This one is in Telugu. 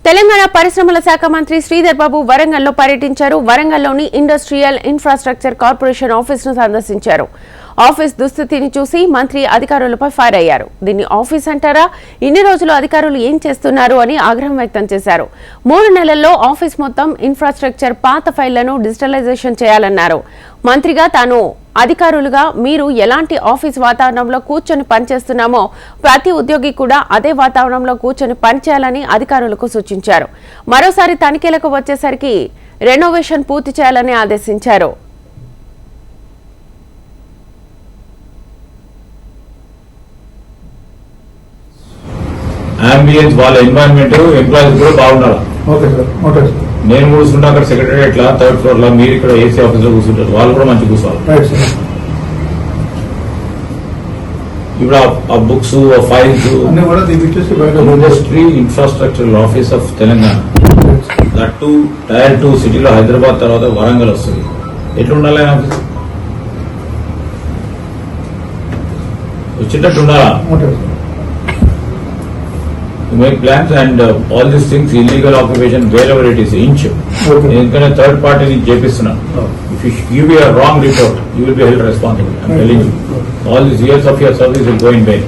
తెలంగాణ పరిశ్రమల శాఖ మంత్రి శ్రీధర్ బాబు వరంగల్లో పర్యటించారు. వరంగల్లోని ఇండస్ట్రియల్ ఇన్ఫ్రాస్ట్రక్చర్ కార్పొరేషన్ ఆఫీసును సందర్శించారు. ఆఫీస్ దుస్థితిని చూసి మంత్రి అధికారులపై ఫైర్ అయ్యారు. దీన్ని ఆఫీస్ అంటారా, ఇన్ని రోజులు అధికారులు ఏం చేస్తున్నారు అని ఆగ్రహం వ్యక్తం చేశారు. 3 నెలల్లో ఆఫీస్ మొత్తం ఇన్ఫ్రాస్ట్రక్చర్ పాత ఫైళ్లను డిజిటలైజేషన్ చేయాలన్నారు. మంత్రిగా తాను అధికారులుగా మీరు ఎలాంటి ఆఫీస్ వాతావరణంలో కూర్చొని పనిచేస్తున్నామో ప్రతి ఉద్యోగి కూడా అదే వాతావరణంలో కూర్చొని పనిచేయాలని అధికారులకు సూచించారు. మరోసారి తనిఖీలకు వచ్చేసరికి రెనోవేషన్ పూర్తి చేయాలని ఆదేశించారు. అంబియన్స్ వాళ్ళ ఎన్వైరన్మెంట్ ఎంప్లాయీస్ కూడా బాగుండాలి. నేను కూర్చుంటా అక్కడ సెక్రటరియట్ లా 3rd floor లో, మీరు ఇక్కడ ఏసీ ఆఫీస్ లో కూర్చుంటారు, వాళ్ళు కూడా మంచి కూర్చోవాలి. ఇప్పుడు ఆ books files industry infrastructure office of Telangana, that Tier 2 సిటీలో హైదరాబాద్ తర్వాత వరంగల్ వస్తుంది. ఎట్లుండాలి ఆఫీస్? వచ్చేటట్టు ఉండాలా? To make plans and all these things, illegal occupation, wherever it is, inch. ఎందుకంటే థర్డ్ పార్టీని చేపిస్తున్నాను. If you give me a wrong report, you will be held responsible. I'm telling you. All these years of your service will go in vain.